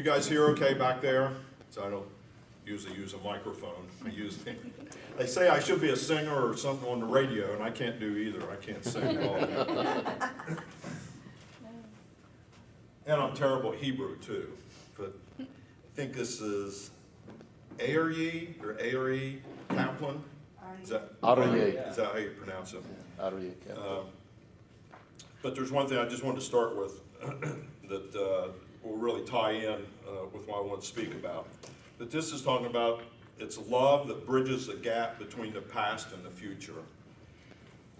You guys hear okay back there? So I don't usually use a microphone. They say I should be a singer or something on the radio, and I can't do either. I can't sing at all. And I'm terrible at Hebrew too. But I think this is Aryeh or Aryeh Kaplan. Is that how you pronounce it? Aryeh Kaplan. But there's one thing I just wanted to start with that will really tie in with what I want to speak about. That this is talking about it's love that bridges the gap between the past and the future.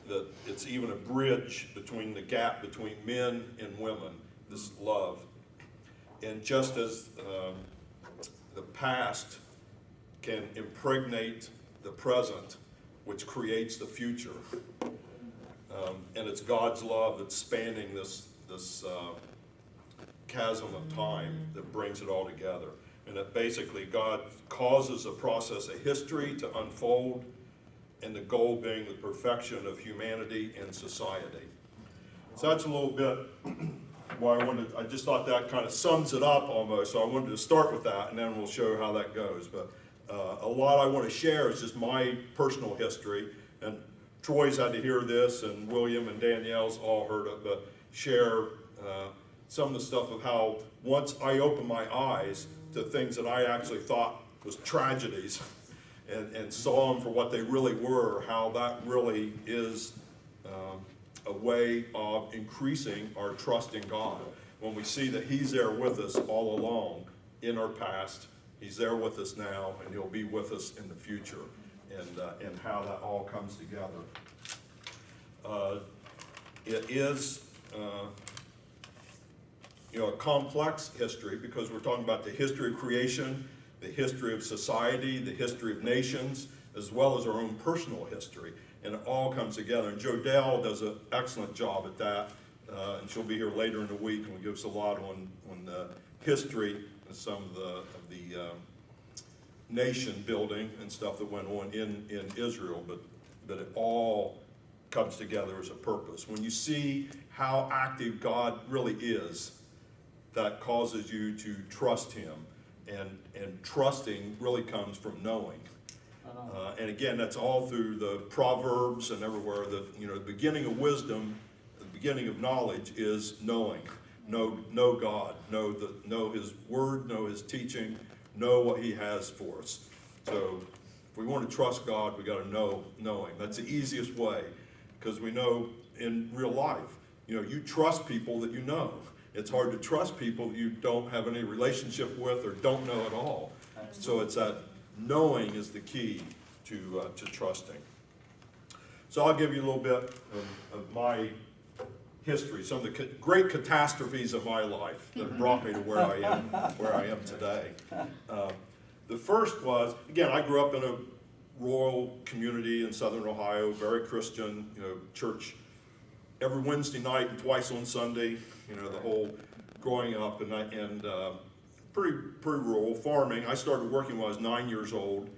That it's even a bridge between the gap between men and women, this love. And just as the past can impregnate the present, which creates the future, and it's God's love that's spanning this chasm of time that brings it all together. And that basically God causes a process of history to unfold, and the goal being the perfection of humanity and society. So that's a little bit why I just thought that kind of sums it up almost. So I wanted to start with that, and then we'll show how that goes. But a lot I want to share is just my personal history, and Troy's had to hear this, and William and Danielle's all heard it, but share some of the stuff of how once I opened my eyes to things that I actually thought was tragedies and saw them for what they really were, how that really is a way of increasing our trust in God. When we see that He's there with us all along in our past, He's there with us now, and He'll be with us in the future, and how that all comes together. It is a complex history, because we're talking about the history of creation, the history of society, the history of nations, as well as our own personal history. And it all comes together. And Jo Dell does an excellent job at that. And she'll be here later in the week and will give us a lot on the history and some of the nation building and stuff that went on in Israel. But it all comes together as a purpose. When you see how active God really is, that causes you to trust Him. And trusting really comes from knowing. And again, that's all through the Proverbs and everywhere. The beginning of wisdom, the beginning of knowledge is knowing. Know God, know His Word, know His teaching, know what He has for us. So if we want to trust God, we got to know knowing. That's the easiest way, because we know in real life, you trust people that you know. It's hard to trust people that you don't have any relationship with or don't know at all. So it's that knowing is the key to trusting. So I'll give you a little bit of my history, some of the great catastrophes of my life that brought me to where I am today. The first was, again, I grew up in a rural community in southern Ohio, very Christian, church every Wednesday night and twice on Sunday, the whole growing up, and pretty rural farming. I started working when I was 9 years old,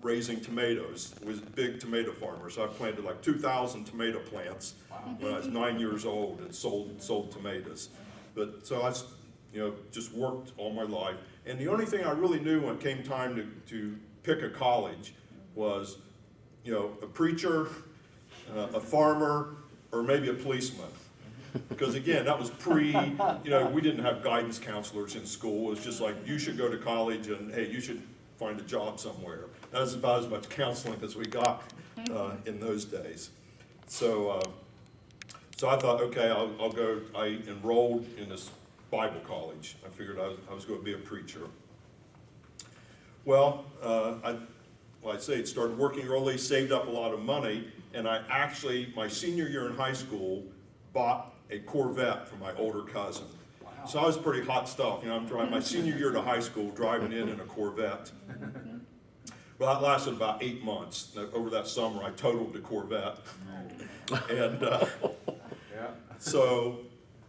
raising tomatoes. I was a big tomato farmer, so I planted like 2,000 tomato plants when I was 9 years old and sold tomatoes. But so I, just worked all my life, and the only thing I really knew when it came time to pick a college was, a preacher, a farmer, or maybe a policeman. Because again, that was we didn't have guidance counselors in school. It was just like, you should go to college, and hey, you should find a job somewhere. That was about as much counseling as we got in those days. So I thought, okay, I'll go. I enrolled in this Bible college. I figured I was going to be a preacher. Well, I started working early, saved up a lot of money, and I actually, my senior year in high school, bought a Corvette for my older cousin. Wow. So I was pretty hot stuff. I'm driving my senior year to high school, driving in a Corvette. Well, that lasted about 8 months. Over that summer, I totaled the Corvette. And so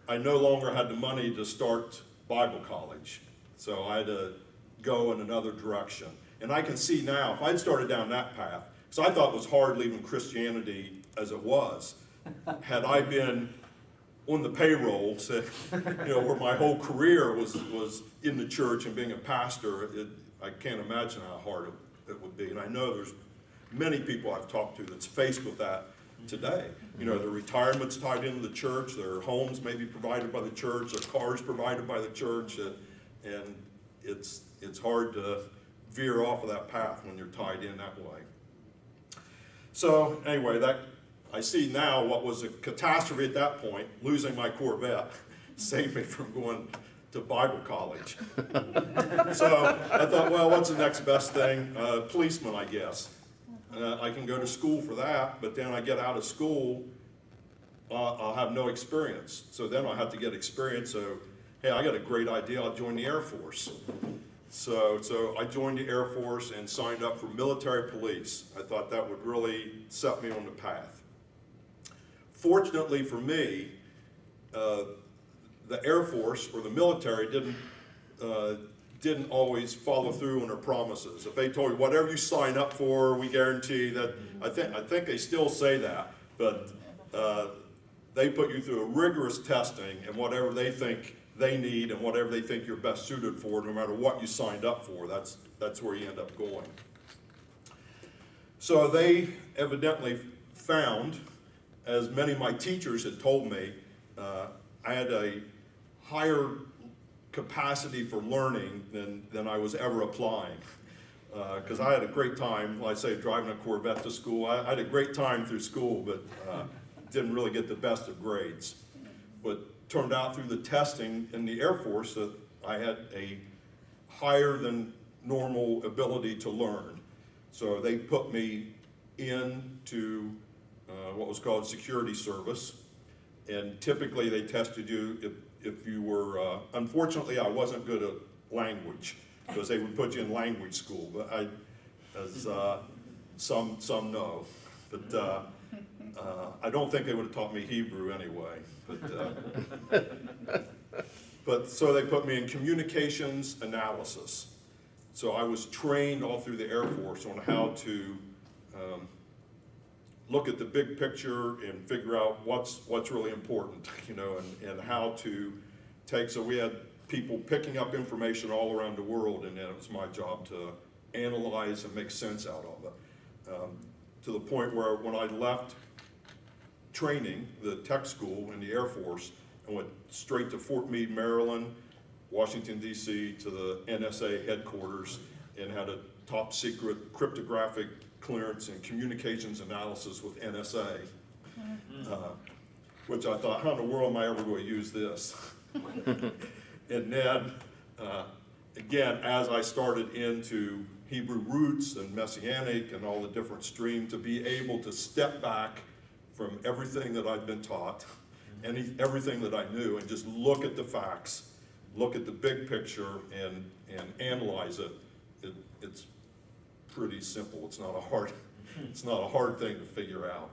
I no longer had the money to start Bible college. So I had to go in another direction. And I can see now, if I'd started down that path, because I thought it was hard leaving Christianity as it was, had I been on the payroll, so, where my whole career was in the church and being a pastor. I can't imagine how hard it would be. And I know there's many people I've talked to that's faced with that today. Their retirement's tied into the church, their homes may be provided by the church, their cars provided by the church, and it's hard to veer off of that path when you're tied in that way. So anyway, I see now what was a catastrophe at that point, losing my Corvette, saved me from going to Bible college. So I thought, well, what's the next best thing? Policeman, I guess. I can go to school for that, but then I get out of school, I'll have no experience. So then I have to get experience. So, hey, I got a great idea. I'll join the Air Force. So I joined the Air Force and signed up for military police. I thought that would really set me on the path. Fortunately for me, the Air Force or the military didn't always follow through on their promises. If they told you whatever you sign up for, we guarantee that. I think they still say that, but they put you through a rigorous testing, and whatever they think they need and whatever they think you're best suited for, no matter what you signed up for, that's where you end up going. So they evidently found, as many of my teachers had told me, I had a higher capacity for learning than I was ever applying. Because I had a great time, like I say, driving a Corvette to school. I had a great time through school, but didn't really get the best of grades. But turned out through the testing in the Air Force that I had a higher than normal ability to learn. So they put me into what was called security service. And typically they tested you if you were, unfortunately I wasn't good at language, because they would put you in language school, but as some know. But I don't think they would have taught me Hebrew anyway. But so they put me in communications analysis. So I was trained all through the Air Force on how to look at the big picture and figure out what's really important, and how to take. So we had people picking up information all around the world, and then it was my job to analyze and make sense out of it. To the point where when I left training, the tech school in the Air Force, and went straight to Fort Meade, Maryland, Washington, D.C., to the NSA headquarters, and had a top secret cryptographic clearance and communications analysis with NSA, which I thought, how in the world am I ever going to use this? And then, again, as I started into Hebrew roots and Messianic and all the different streams, to be able to step back from everything that I'd been taught, and everything that I knew, and just look at the facts, look at the big picture, and analyze it. It's pretty simple. It's not a hard thing to figure out.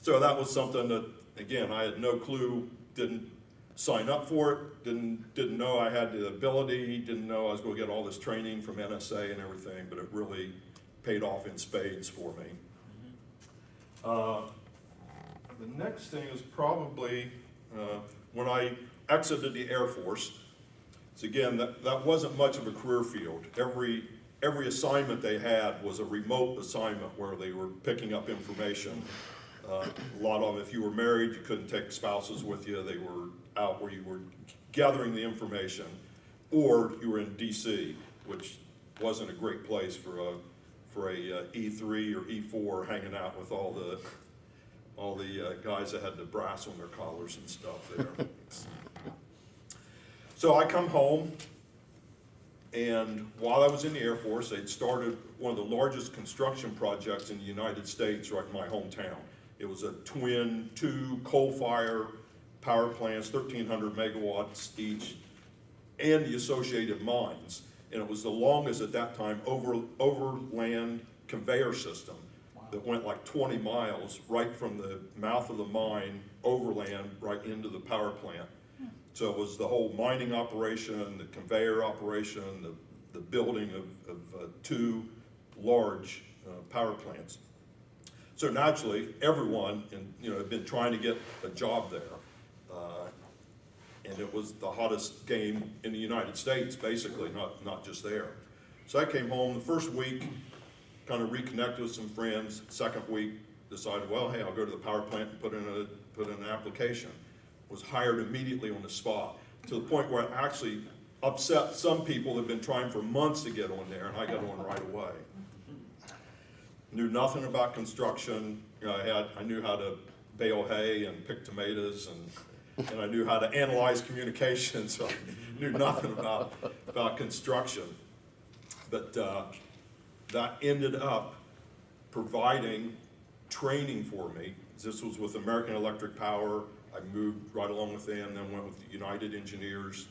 So that was something that, again, I had no clue, didn't sign up for it, didn't know I had the ability, didn't know I was going to get all this training from NSA and everything, but it really paid off in spades for me. The next thing is probably when I exited the Air Force. So again, that wasn't much of a career field. Every assignment they had was a remote assignment where they were picking up information. A lot of them, if you were married, you couldn't take spouses with you. They were out where you were gathering the information, or you were in DC, which wasn't a great place for a E3 or E4 hanging out with all the guys that had the brass on their collars and stuff there. So I come home, and while I was in the Air Force, they'd started one of the largest construction projects in the United States right in my hometown. It was a twin, 2 coal-fire power plants, 1,300 megawatts each, and the associated mines. And it was the longest at that time overland conveyor system that went like 20 miles right from the mouth of the mine overland right into the power plant. So it was the whole mining operation, the conveyor operation, the building of 2 large power plants. So naturally, everyone had been trying to get a job there. and it was the hottest game in the United States, basically, not just there. So I came home the first week, kind of reconnected with some friends. Second week, decided, well, hey, I'll go to the power plant and put in an application. Was hired immediately on the spot, to the point where it actually upset some people that had been trying for months to get on there, and I got on right away. Knew nothing about construction. You know, I knew how to bale hay and pick tomatoes, and I knew how to analyze communication, so I knew nothing about construction. But that ended up providing training for me. This was with American Electric Power. I moved right along with them, then went with United Engineers,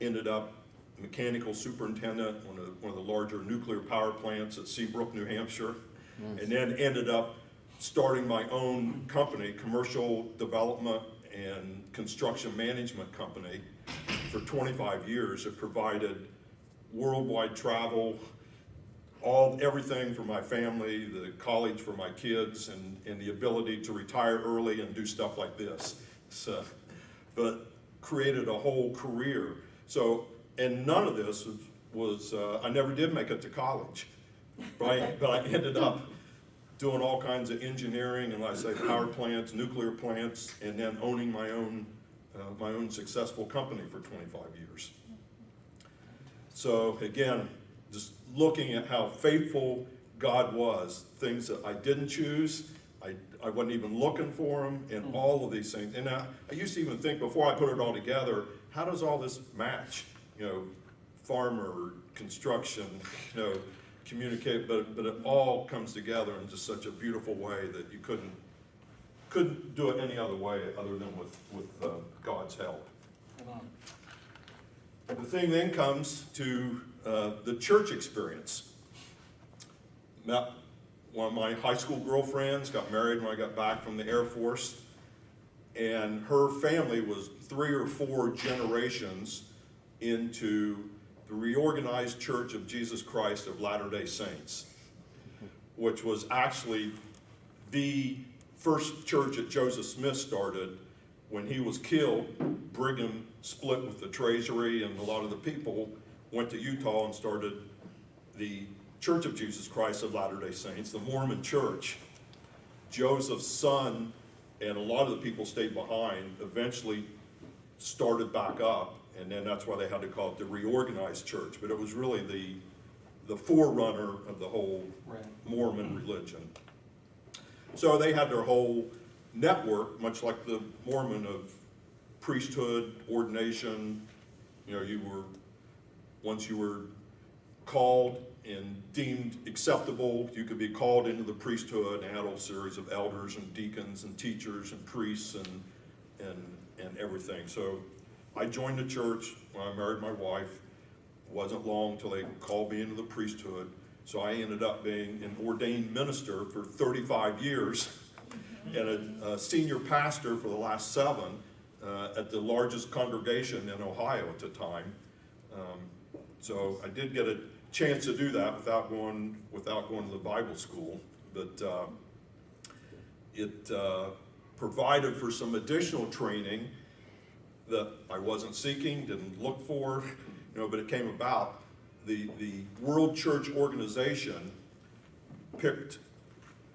ended up mechanical superintendent on one of the larger nuclear power plants at Seabrook, New Hampshire, and then ended up starting my own company, commercial development and construction management company, for 25 years. It provided worldwide travel, everything for my family, the college for my kids, and the ability to retire early and do stuff like this. So, but created a whole career. So, and none of this was I never did make it to college, right? But I ended up doing all kinds of engineering, and like I say, power plants, nuclear plants, and then owning my own successful company for 25 years. So again, just looking at how faithful God was, things that I didn't choose, I wasn't even looking for them, and all of these things. And I used to even think, before I put it all together, how does all this match? You know, farmer, construction, you know, communicate, but it all comes together in just such a beautiful way that you couldn't do it any other way other than with God's help. The thing then comes to the church experience. Met one of my high school girlfriends, got married when I got back from the Air Force, and her family was 3 or 4 generations into the Reorganized Church of Jesus Christ of Latter-day Saints, which was actually the first church that Joseph Smith started. When he was killed, Brigham split with the treasury, and a lot of the people went to Utah and started the Church of Jesus Christ of Latter-day Saints, the Mormon church. Joseph's son and a lot of the people stayed behind, eventually started back up, and then that's why they had to call it the Reorganized Church. But it was really the forerunner of the whole Mormon religion. So they had their whole network, much like the Mormon, of priesthood, ordination. You know, once you were called and deemed acceptable, you could be called into the priesthood, and had a whole series of elders and deacons and teachers and priests and everything. So I joined the church when I married my wife. It wasn't long till they called me into the priesthood. So I ended up being an ordained minister for 35 years and a senior pastor for the last 7 at the largest congregation in Ohio at the time. So I did get a chance to do that without going to the Bible school, but it provided for some additional training that I wasn't seeking, didn't look for, you know, but it came about. The World Church Organization picked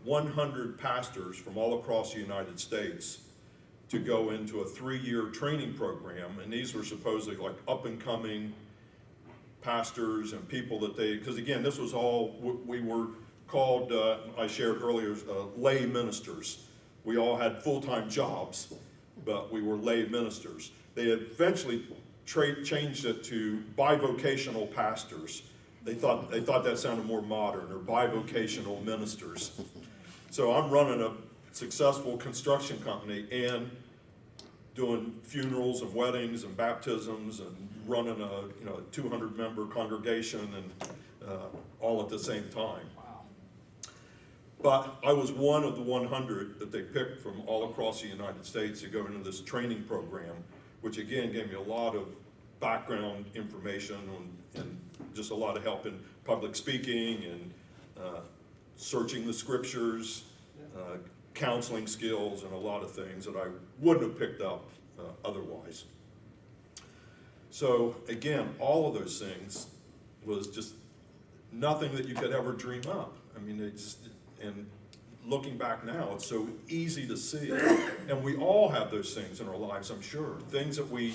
100 pastors from all across the United States to go into a 3-year training program, and these were supposedly like up-and-coming pastors and people that because again, this was all, we were called, I shared earlier, lay ministers. We all had full-time jobs, but we were lay ministers. They eventually changed it to bivocational pastors. They thought that sounded more modern, or bivocational ministers. So I'm running a successful construction company and doing funerals and weddings and baptisms and running a 200-member congregation and all at the same time. Wow. But I was one of the 100 that they picked from all across the United States to go into this training program, which again gave me a lot of background information and just a lot of help in public speaking and searching the scriptures, counseling skills, and a lot of things that I wouldn't have picked up otherwise. So again, all of those things was just nothing that you could ever dream up. I mean, and looking back now, it's so easy to see. And we all have those things in our lives, I'm sure. Things that we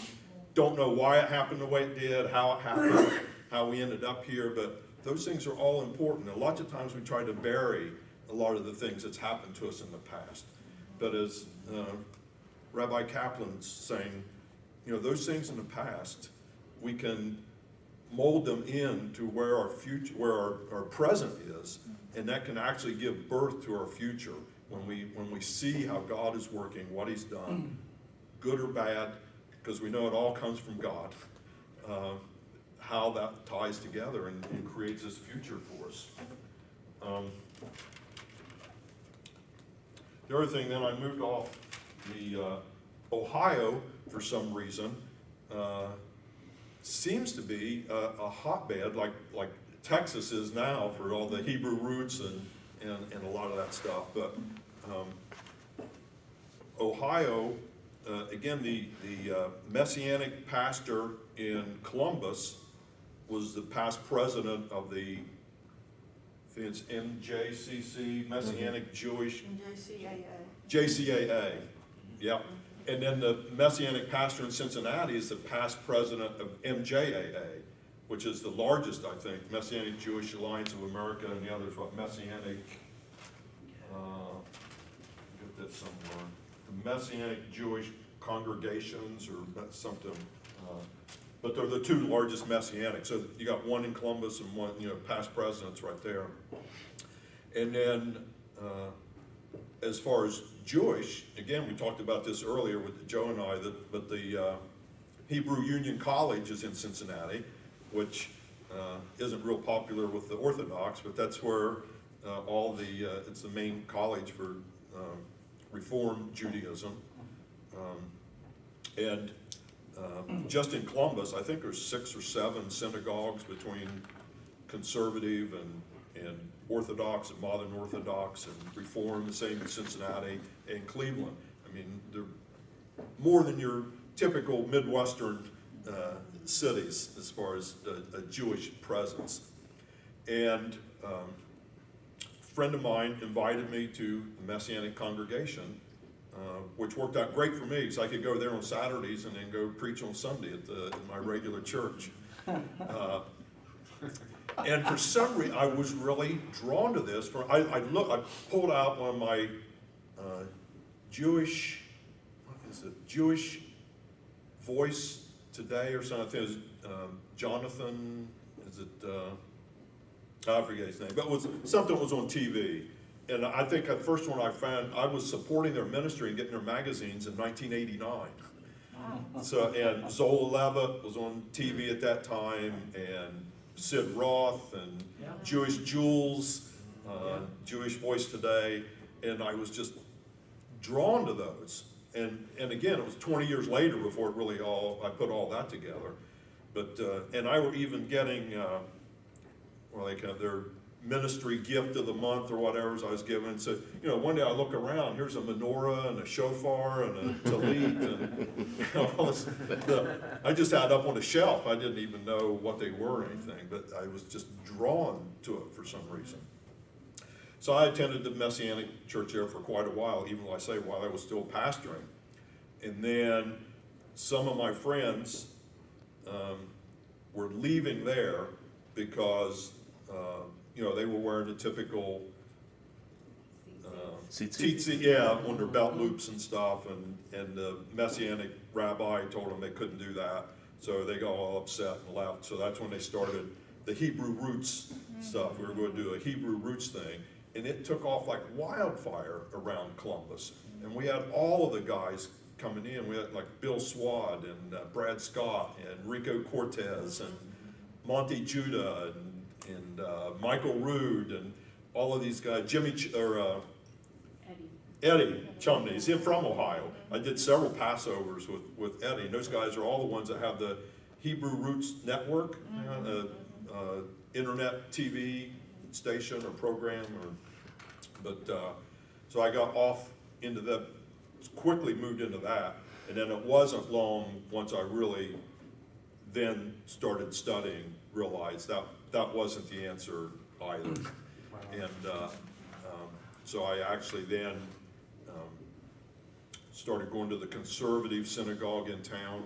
don't know why it happened the way it did, how it happened, how we ended up here, but those things are all important. And lots of times we try to bury a lot of the things that's happened to us in the past. But as Rabbi Kaplan's saying, you know, those things in the past, we can mold them into where our future, where our present is, and that can actually give birth to our future when we see how God is working, what He's done, good or bad, because we know it all comes from God, how that ties together and creates this future for us. The other thing, then I moved off the Ohio for some reason. Seems to be a hotbed like Texas is now for all the Hebrew roots and a lot of that stuff. But Ohio, again, the Messianic pastor in Columbus was the past president of the, I think it's MJCC, Messianic Jewish. JCAA, yep. And then the Messianic pastor in Cincinnati is the past president of MJAA, which is the largest, I think, Messianic Jewish Alliance of America, and the other is what, Messianic, get that somewhere, the Messianic Jewish Congregations or something, but they're the two largest Messianic. So you got one in Columbus and one, you know, past presidents right there. And then as far as Jewish, again, we talked about this earlier with Joe and I, but the Hebrew Union College is in Cincinnati, which isn't real popular with the Orthodox, but that's where it's the main college for Reform Judaism. And just in Columbus, I think there's 6 or 7 synagogues between conservative and Orthodox and modern Orthodox and Reform, the same in Cincinnati and Cleveland. I mean, they're more than your typical Midwestern cities as far as a Jewish presence. And a friend of mine invited me to the Messianic congregation, which worked out great for me because I could go there on Saturdays and then go preach on Sunday at my regular church. And for some reason, I was really drawn to this. I pulled out one of my Jewish Voice Today or something. I think it was Jonathan, I forget his name, but something was on TV. And I think the first one I found, I was supporting their ministry and getting their magazines in 1989. Wow. So, and Zola Levitt was on TV at that time, and Sid Roth, and Jewish Jules, Jewish Voice Today, and I was just drawn to those. And again, it was 20 years later before it really I put all that together. But, and I were even getting, their ministry gift of the month or whatever I was given. So, you know, one day I look around, here's a menorah and a shofar and a talit and all this. I just had it up on a shelf. I didn't even know what they were or anything, but I was just drawn to it for some reason. So I attended the Messianic church there for quite a while, even though while I was still pastoring. And then some of my friends were leaving there because you know, they were wearing the typical tzitzit, on their belt loops and stuff, and the Messianic rabbi told them they couldn't do that, so they got all upset and left. So that's when they started the Hebrew roots stuff. We were going to do a Hebrew roots thing, and it took off like wildfire around Columbus. And we had all of the guys coming in. We had like Bill Swad and Brad Scott and Rico Cortez and Monty Judah and Michael Rood and all of these guys, Eddie Chumney, he's from Ohio. I did several Passovers with Eddie, and those guys are all the ones that have the Hebrew Roots Network, internet TV station or program. So I got off into that, quickly moved into that, and then it wasn't long once I really then started studying, realized that wasn't the answer either. And so I actually then started going to the conservative synagogue in town,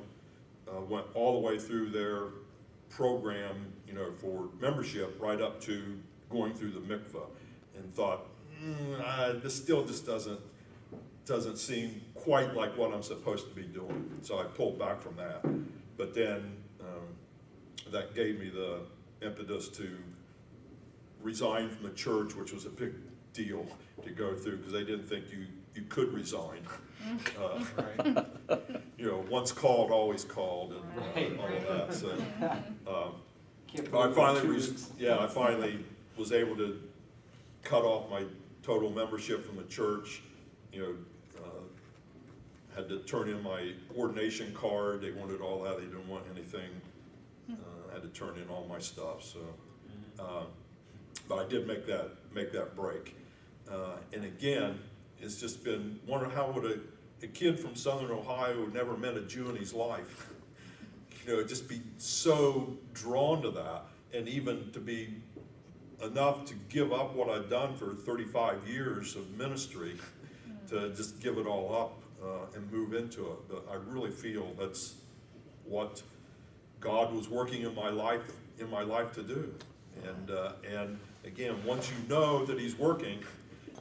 went all the way through their program, for membership, right up to going through the mikveh, and thought, this still just doesn't seem quite like what I'm supposed to be doing. So I pulled back from that. But then that gave me the impetus to resign from the church, which was a big deal to go through, because they didn't think you could resign. Once called, always called, and all of that. So I finally was able to cut off my total membership from the church. Had to turn in my ordination card. They wanted all that. They didn't want anything. Had to turn in all my stuff. So, but I did make that break. And again, it's just been wondering how would a kid from Southern Ohio who never met a Jew in his life, just be so drawn to that, and even to be enough to give up what I'd done for 35 years of ministry, to just give it all up and move into it. But I really feel that's what God was working in my life to do. And again, once you know that He's working,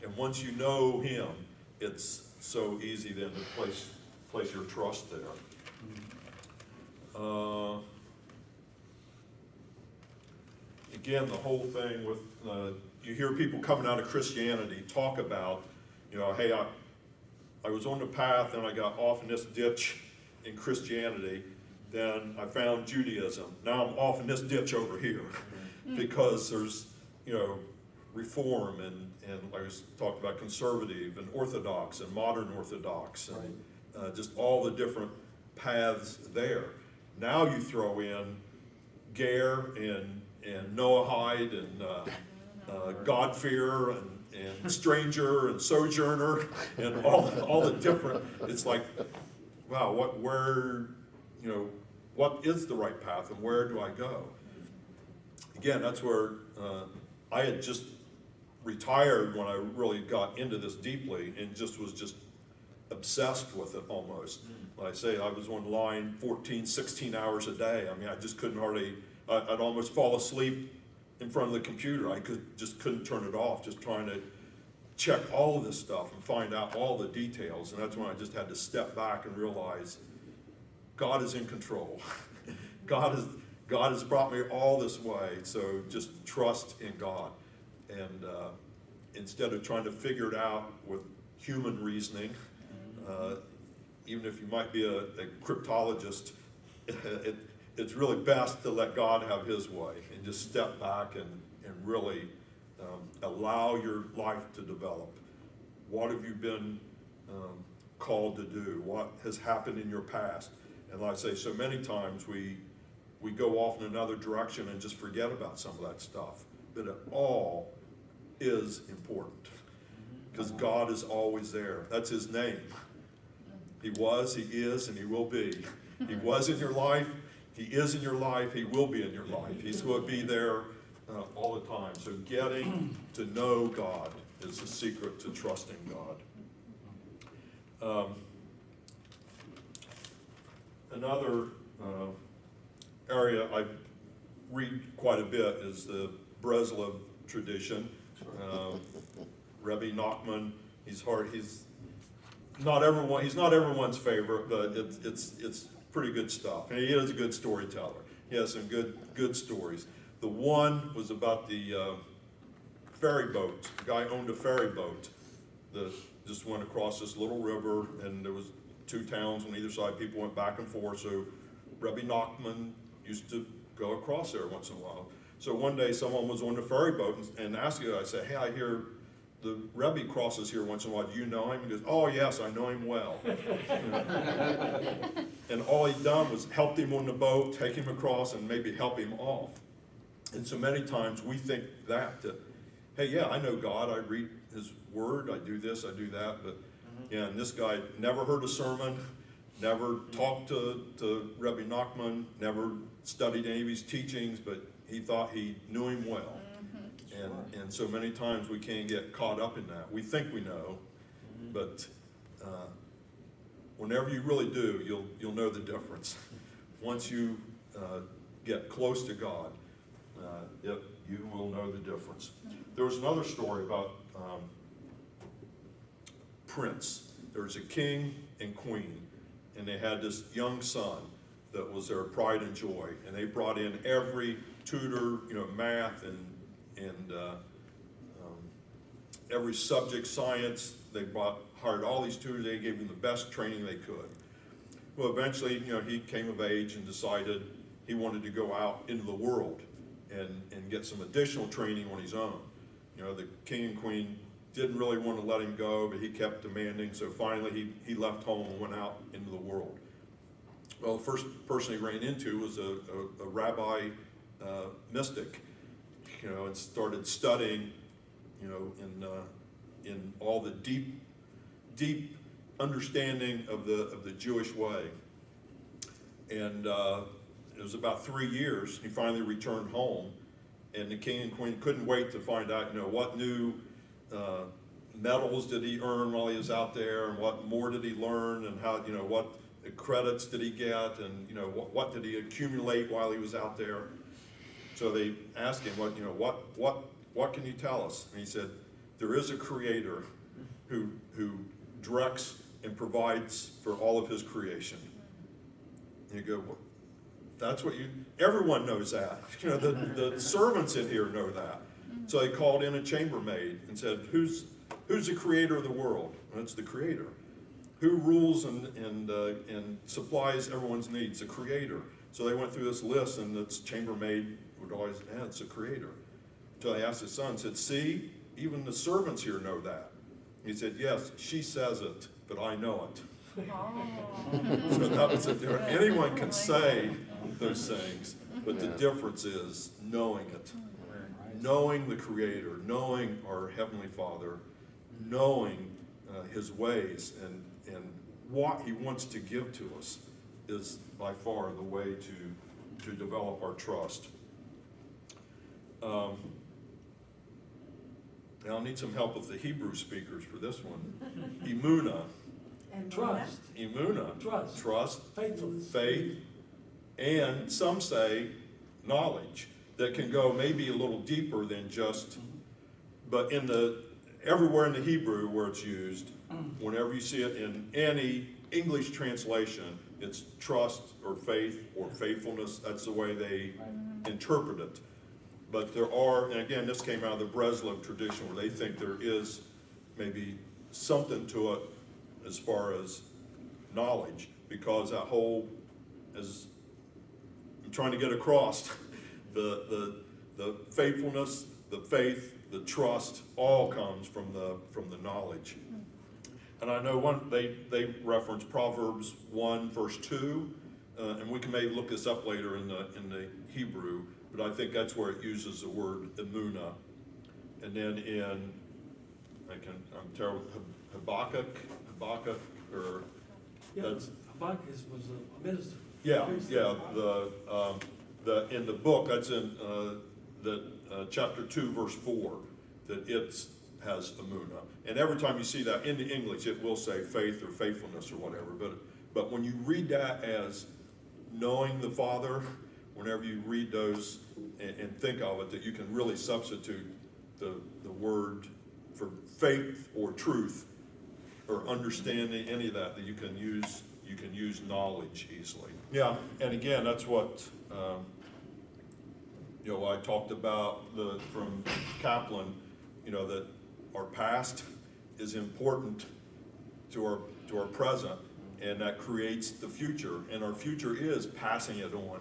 and once you know Him, it's so easy then to place your trust there. Again, the whole thing with you hear people coming out of Christianity talk about, hey, I was on the path and I got off in this ditch in Christianity, then I found Judaism. Now I'm off in this ditch over here, because there's Reform and I was talking about conservative and Orthodox and modern Orthodox, and just all the different paths there. Now you throw in Ger and Noahide and God-fear and stranger and sojourner and all the different. It's like, wow, what is the right path and where do I go? Again, that's where I had just retired when I really got into this deeply, and was just obsessed with it almost. Like I say, I was online 14, 16 hours a day. I mean, I just couldn't I'd almost fall asleep in front of the computer. I couldn't turn it off, just trying to check all of this stuff and find out all the details. And that's when I just had to step back and realize God is in control. God has brought me all this way, so just trust in God. And instead of trying to figure it out with human reasoning, even if you might be a cryptologist, it's really best to let God have His way and just step back and really allow your life to develop. What have you been called to do? What has happened in your past? And like I say, so many times we go off in another direction and just forget about some of that stuff. But it all is important, because God is always there. That's His name. He was, He is, and He will be. He was in your life, He is in your life, He will be in your life. He's going to be there all the time. So getting to know God is the secret to trusting God. Another area I read quite a bit is the Breslov tradition. Rebbe Nachman, he's not everyone's favorite, but it's pretty good stuff. And he is a good storyteller. He has some good stories. The one was about the ferry boat. The guy owned a ferry boat that just went across this little river, and there was 2 towns on either side. People went back and forth, so Rebbe Nachman used to go across there once in a while. So one day someone was on the ferry boat and asked the guy, I said, hey, I hear the Rebbe crosses here once in a while. Do you know him? He goes, oh yes, I know him well. And all he'd done was helped him on the boat, take him across, and maybe help him off. And so many times we think that hey, yeah, I know God. I read His Word. I do this, I do that. But yeah, and this guy never heard a sermon, never talked to Rebbe Nachman, never studied any of his teachings, but he thought he knew him well. And so many times we can get caught up in that. We think we know, but whenever you really do, you'll know the difference. Once you get close to God, you will know the difference. There was another story about Prince. There was a king and queen, and they had this young son that was their pride and joy, and they brought in every tutor, math and every subject, science. They hired all these tutors. They gave him the best training they could. Well, eventually, he came of age and decided he wanted to go out into the world and get some additional training on his own. The king and queen didn't really want to let him go, but he kept demanding. So finally, he left home and went out into the world. Well, the first person he ran into was a rabbi mystic, and started studying, in all the deep understanding of the Jewish way. And it was about 3 years. He finally returned home, and the king and queen couldn't wait to find out, what new medals did he earn while he was out there, and what more did he learn, and how, what credits did he get, and what did he accumulate while he was out there. So they asked him, what can you tell us? And he said, there is a creator who directs and provides for all of his creation. And you go, that's what everyone knows that. The servants in here know that. So they called in a chambermaid and said, who's the creator of the world? And it's the creator. Who rules and supplies everyone's needs? The creator. So they went through this list, and its chambermaid would always, it's the creator. So they asked his son, said, see, even the servants here know that. He said, yes, she says it, but I know it. So that was the difference. Anyone can say those things, but the difference is knowing it. Knowing the Creator, knowing our Heavenly Father, knowing His ways and what He wants to give to us is by far the way to develop our trust. Now I'll need some help with the Hebrew speakers for this one. Emunah. And trust. Emunah. Trust. Faithfulness. Faith. And some say knowledge, that can go maybe a little deeper than just, but everywhere in the Hebrew where it's used, whenever you see it in any English translation, it's trust or faith or faithfulness. That's the way they interpret it. But there are, and again, this came out of the Breslov tradition, where they think there is maybe something to it as far as knowledge, because that whole, as I'm trying to get across, the faithfulness, the faith, the trust, all comes from the knowledge. And I know they reference Proverbs 1 verse 2, and we can maybe look this up later in the Hebrew, but I think that's where it uses the word emunah. And then in, I'm terrible, Habakkuk, or that's Habakkuk was a minister. Yeah, in the book, that's in chapter 2, verse 4, that it has emunah. And every time you see that in the English, it will say faith or faithfulness or whatever. But when you read that as knowing the Father, whenever you read those and think of it, that you can really substitute the word for faith or truth or understanding, any of that you can use knowledge easily. Yeah, and again, that's what I talked about from Kaplan, that our past is important to our present, and that creates the future, and our future is passing it on.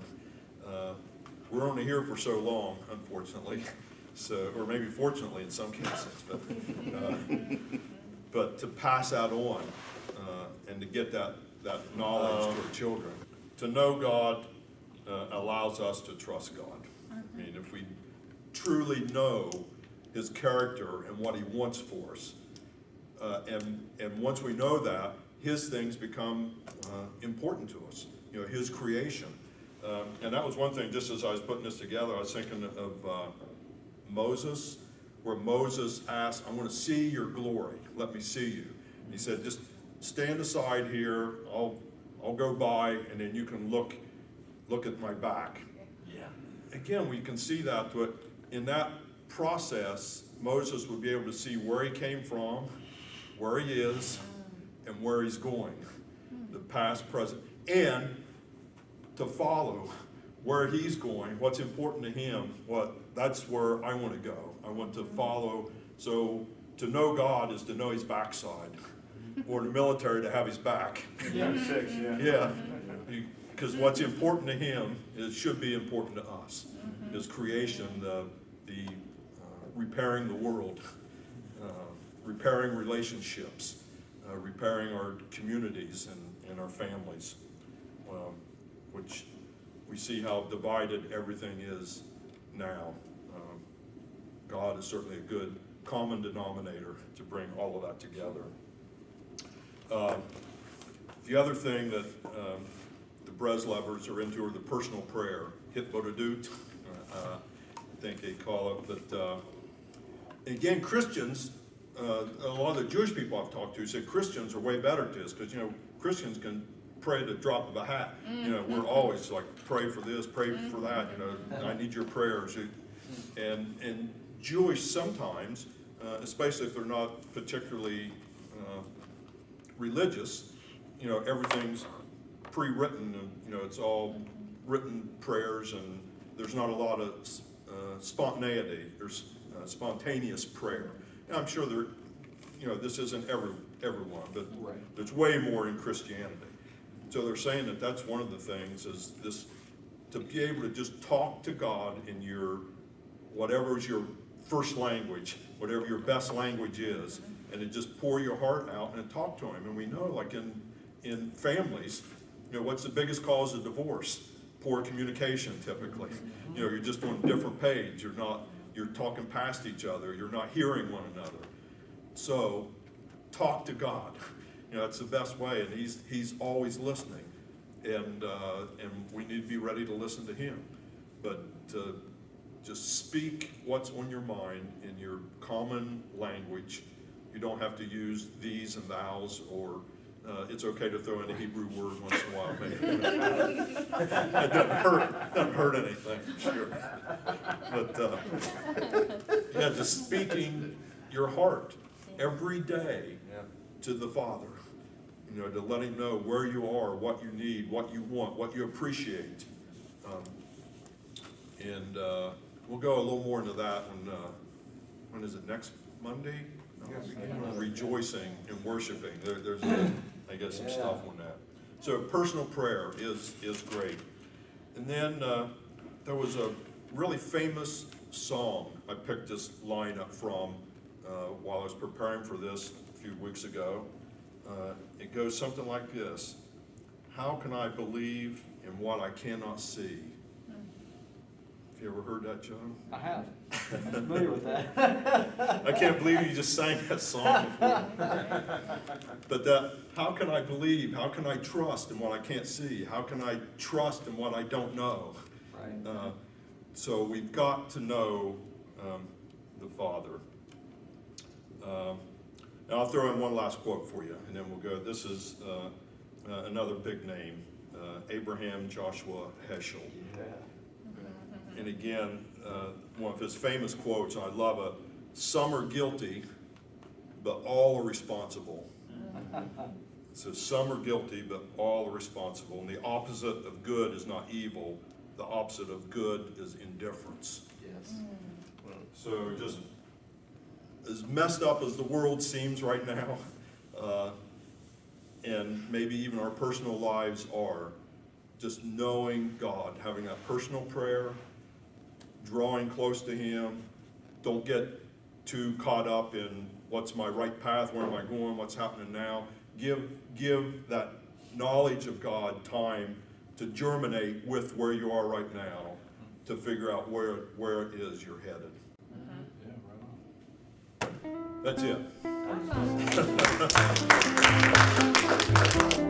We're only here for so long, unfortunately, or maybe fortunately in some cases, but to pass that on and to get that knowledge to our children. To know God allows us to trust God. I mean, if we truly know His character and what He wants for us, and once we know that, his things become important to us, you know, his creation. And that was one thing, just as I was putting this together, I was thinking of Moses, where Moses asked, I want to see your glory, let me see you. And he said, just stand aside here, I'll go by, and then you can look at my back. Yeah. Again, we can see that, but in that process, Moses would be able to see where he came from, where he is, and where he's going, the past, present, and to follow where he's going, what's important to him, that's where I want to go. I want to follow. So to know God is to know his backside, or in the military to have his back. Yeah, 6, yeah. Yeah, because what's important to him should be important to us. His creation, the repairing the world, repairing relationships, repairing our communities and our families, which we see how divided everything is now. God is certainly a good common denominator to bring all of that together. The other thing that the Breslevers are into are the personal prayer, Hitbodadut, I think they call it. But again, Christians, a lot of the Jewish people I've talked to said Christians are way better at this, because, you know, Christians can pray at the drop of a hat. You know, we're always like, pray for this, pray for that, you know, I need your prayers. And Jewish sometimes, especially if they're not particularly religious, you know, everything's pre-written, and, you know, it's all written prayers, and there's not a lot of spontaneity. There's spontaneous prayer. And I'm sure there, you know, this isn't everyone, but there's way more in Christianity. So they're saying that that's one of the things, is this, to be able to just talk to God in your, whatever is your first language, whatever your best language is, and to just pour your heart out and talk to him. And we know, like in families, you know, what's the biggest cause of divorce? Poor communication, typically. You know, you're just on a different page. You're talking past each other. You're not hearing one another. So, talk to God. You know, that's the best way, and he's always listening, and we need to be ready to listen to him. But just speak what's on your mind in your common language. You don't have to use these and thous, or it's okay to throw in a Hebrew word once in a while, maybe. It doesn't hurt anything, sure. But yeah, just speaking your heart every day to the Father. You know, to let him know where you are, what you need, what you want, what you appreciate. And we'll go a little more into that when is it, next Monday? No, rejoicing and worshiping. There's I guess some stuff on that. So personal prayer is great. And then there was a really famous song I picked this line up from while I was preparing for this a few weeks ago. It goes something like this: how can I believe in what I cannot see? Have you ever heard that, John? I have. I'm familiar with that. I can't believe you just sang that song before. But how can I believe? How can I trust in what I can't see? How can I trust in what I don't know? Right. So we've got to know the Father. And I'll throw in one last quote for you, and then we'll go. This is another big name, Abraham Joshua Heschel. Yeah. And again, one of his famous quotes, I love it: some are guilty, but all are responsible. So some are guilty, but all are responsible. And the opposite of good is not evil. The opposite of good is indifference. Yes. So just as messed up as the world seems right now, and maybe even our personal lives are, just knowing God, having that personal prayer, drawing close to him. Don't get too caught up in what's my right path, where am I going, what's happening now. Give that knowledge of God time to germinate with where you are right now, to figure out where it is you're headed. Yeah, right on. That's it. Congratulations.